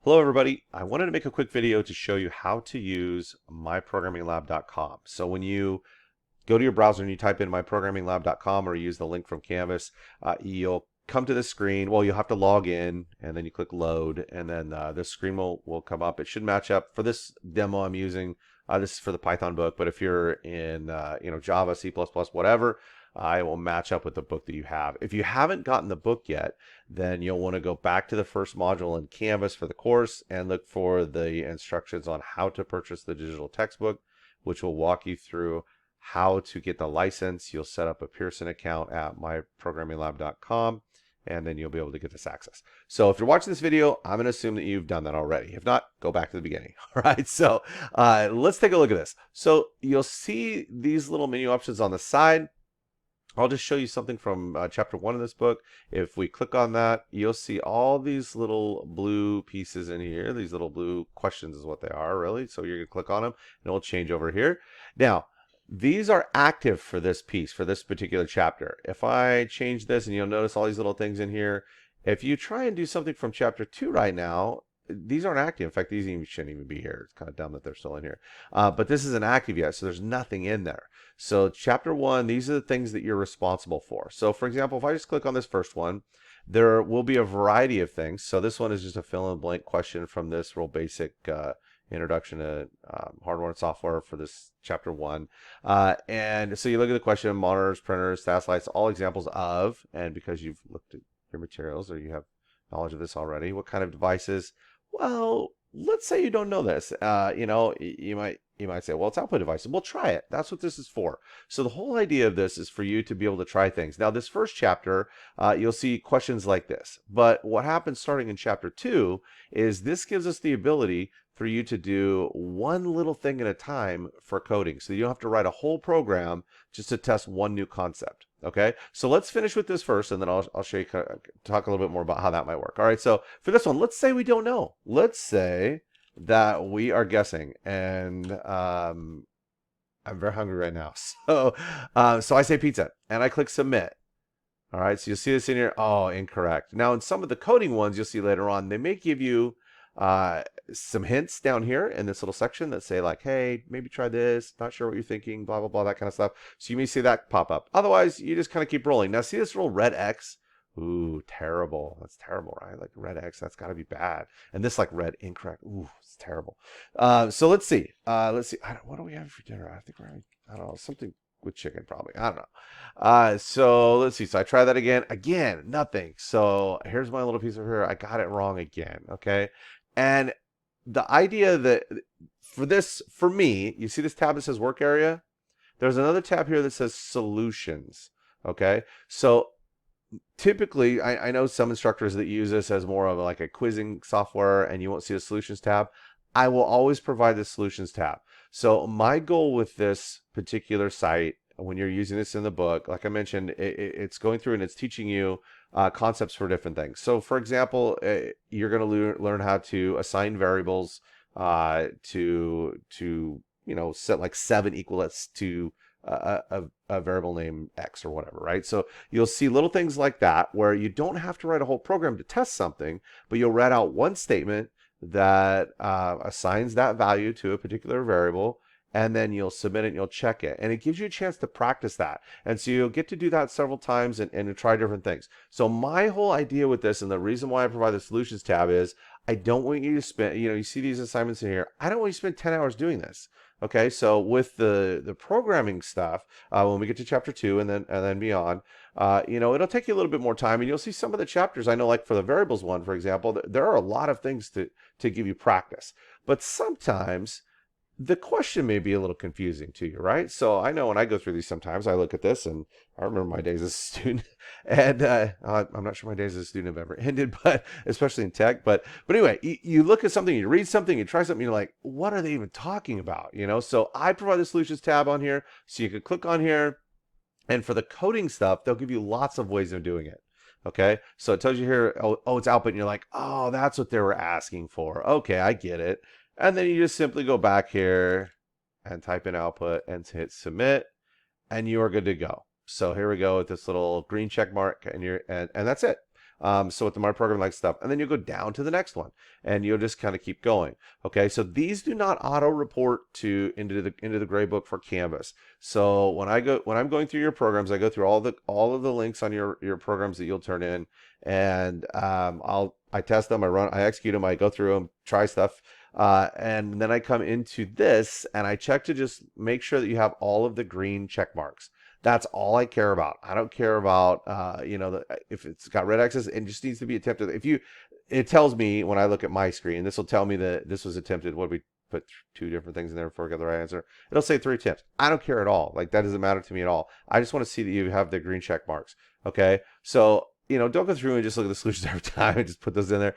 Hello everybody, I wanted to make a quick video to show you how to use MyProgrammingLab.com. So when you go to your browser and you type in MyProgrammingLab.com or use the link from Canvas, you'll come to this screen. Well, you'll have to log in and then you click load and then this screen will come up. It should match up. For this demo I'm using, this is for the Python book, but if you're in Java, C++, whatever, it will match up with the book that you have. If you haven't gotten the book yet, then you'll want to go back to the first module in Canvas for the course and look for the instructions on how to purchase the digital textbook, which will walk you through how to get the license. You'll set up a Pearson account at myprogramminglab.com and then you'll be able to get this access. So if you're watching this video, I'm going to assume that you've done that already. If not, go back to the beginning. All right, so let's take a look at this. So you'll see these little menu options on the side. I'll just show you something from chapter 1 of this book. If we click on that, you'll see all these little blue pieces in here. These little blue questions is what they are, really. So you're going to click on them, and it'll change over here. Now, these are active for this piece, for this particular chapter. If I change this, and you'll notice all these little things in here, if you try and do something from chapter 2 right now, these aren't active. In fact, these shouldn't even be here. It's kind of dumb that they're still in here. But this isn't active yet, so there's nothing in there. So chapter 1, these are the things that you're responsible for. So for example, if I just click on this first one, there will be a variety of things. So this one is just a fill-in-the-blank question from this real basic introduction to hardware and software for this chapter 1. And so you look at the question: monitors, printers, stats lights, all examples of, and because you've looked at your materials or you have knowledge of this already, what kind of devices? Well, let's say you don't know this. You might say, well, it's output devices. Well, try it. That's what this is for. So the whole idea of this is for you to be able to try things. Now, this first chapter, you'll see questions like this. But what happens starting in chapter 2 is this gives us the ability for you to do one little thing at a time for coding. So you don't have to write a whole program just to test one new concept. Okay, so let's finish with this first, and then I'll show you, talk a little bit more about how that might work. All right, so for this one, let's say we don't know. Let's say that we are guessing, and I'm very hungry right now. So I say pizza, and I click submit. All right, so you'll see this in here. Oh, incorrect. Now, in some of the coding ones you'll see later on, they may give you some hints down here in this little section that say like, hey, maybe try this, not sure what you're thinking, blah, blah, blah, that kind of stuff. So you may see that pop up. Otherwise, you just kind of keep rolling. Now, see this little red X? Ooh, terrible. That's terrible, right? Like red X, that's got to be bad. And this like red incorrect. Ooh, it's terrible. So let's see. What do we have for dinner? I think we're having, I don't know, something with chicken probably. I don't know. So let's see. So I try that again. Again, nothing. So here's my little piece over here. I got it wrong again. Okay. And the idea that for this, for me, you see this tab that says work area? There's another tab here that says solutions. Okay. So typically, I know some instructors that use this as more of like a quizzing software and you won't see a solutions tab. I will always provide the solutions tab. So my goal with this particular site, when you're using this in the book, like I mentioned, it's going through and it's teaching you concepts for different things. So for example, you're going to learn how to assign variables to set like 7 equals to a variable name X or whatever, right? So you'll see little things like that where you don't have to write a whole program to test something, but you'll write out one statement that assigns that value to a particular variable, and then you'll submit it and you'll check it. And it gives you a chance to practice that. And so you'll get to do that several times and try different things. So my whole idea with this, and the reason why I provide the solutions tab, is I don't want you to spend, you see these assignments in here, I don't want you to spend 10 hours doing this. Okay, so with the programming stuff, when we get to chapter 2 and then beyond, it'll take you a little bit more time, and you'll see some of the chapters. I know, like for the variables one, for example, there are a lot of things to give you practice. But sometimes the question may be a little confusing to you, right? So I know when I go through these, sometimes I look at this, and I remember my days as a student, and I'm not sure my days as a student have ever ended, but especially in tech. But anyway, you look at something, you read something, you try something, you're like, what are they even talking about? So I provide the solutions tab on here, so you can click on here, and for the coding stuff, they'll give you lots of ways of doing it. Okay, so it tells you here, oh, it's output, and you're like, oh, that's what they were asking for. Okay, I get it. And then you just simply go back here and type in output and hit submit, and you are good to go. So here we go with this little green check mark, and that's it. So with the MyProgrammingLab stuff, and then you'll go down to the next one, and you'll just kind of keep going. Okay, so these do not auto report to into the gradebook for Canvas. So when I'm going through your programs, I go through all of the links on your programs that you'll turn in, and I test them, I execute them, I go through them, try stuff, and then I come into this and I check to just make sure that you have all of the green check marks. That's all I care about. I don't care about if it's got red X's. It just needs to be attempted. It tells me when I look at my screen, this will tell me that this was attempted. What we put two different things in there before we get the right answer. It'll say 3 attempts. I don't care at all. Like, that doesn't matter to me at all. I just want to see that you have the green check marks. Okay, so don't go through and just look at the solutions every time and just put those in there,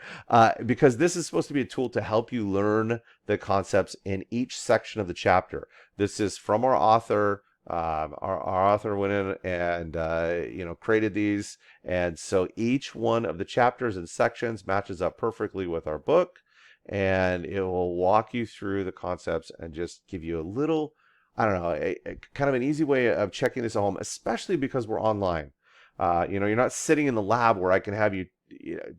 because this is supposed to be a tool to help you learn the concepts in each section of the chapter. This is from our author. Our author went in and created these, and so each one of the chapters and sections matches up perfectly with our book, and it will walk you through the concepts and just give you a little, I don't know, a kind of an easy way of checking this at home, especially because we're online. You're not sitting in the lab where I can have you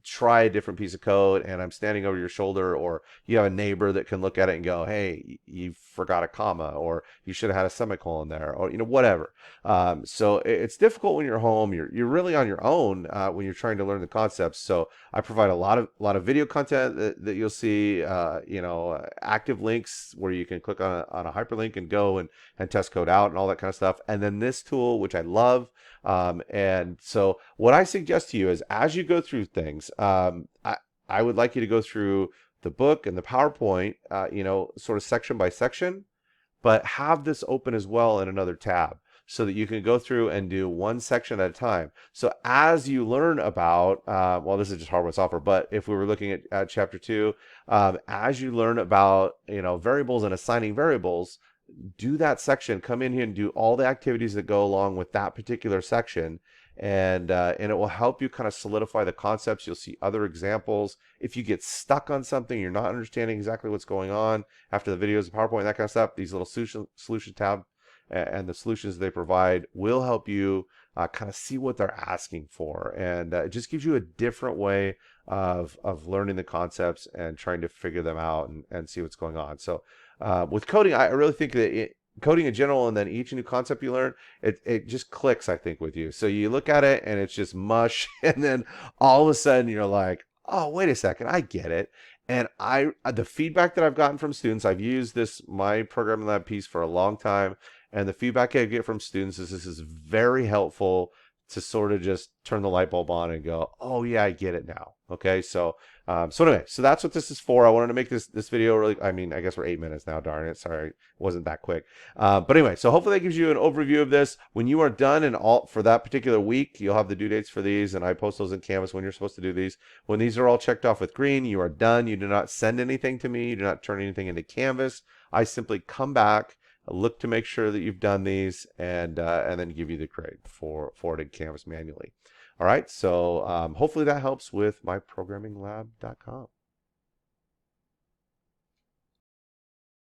try a different piece of code and I'm standing over your shoulder, or you have a neighbor that can look at it and go, hey, you forgot a comma, or you should have had a semicolon there, or whatever. So it's difficult when you're home. You're really on your own when you're trying to learn the concepts. So I provide a lot of video content that you'll see, active links where you can click on a hyperlink and go and test code out and all that kind of stuff. And then this tool, which I love. And so what I suggest to you is, as you go through things, I would like you to go through the book and the PowerPoint, sort of section by section, but have this open as well in another tab so that you can go through and do one section at a time. So as you learn about, well, this is just hardware software, but if we were looking at chapter 2, as you learn about, variables and assigning variables, do that section, come in here and do all the activities that go along with that particular section, and it will help you kind of solidify the concepts. You'll see other examples. If you get stuck on something, you're not understanding exactly what's going on after the videos, the PowerPoint, that kind of stuff, these little solution tab and the solutions they provide will help you kind of see what they're asking for, and it just gives you a different way of learning the concepts and trying to figure them out and see what's going on. So with coding, I really think that coding in general, and then each new concept you learn, it just clicks, I think, with you. So you look at it and it's just mush, and then all of a sudden you're like, oh, wait a second, I get it. And the feedback that I've gotten from students, I've used this MyProgrammingLab piece for a long time, and the feedback I get from students is this is very helpful to sort of just turn the light bulb on and go, oh yeah, I get it now. Okay, so anyway, so that's what this is for. I wanted to make this video really, I guess we're 8 minutes now, darn it, sorry, it wasn't that quick. But anyway, so hopefully that gives you an overview of this. When you are done and all for that particular week, you'll have the due dates for these, and I post those in Canvas when you're supposed to do these. When these are all checked off with green, you are done. You do not send anything to me. You do not turn anything into Canvas. I simply come back, look to make sure that you've done these, and then give you the grade for forwarded Canvas manually. All right, so hopefully that helps with myprogramminglab.com.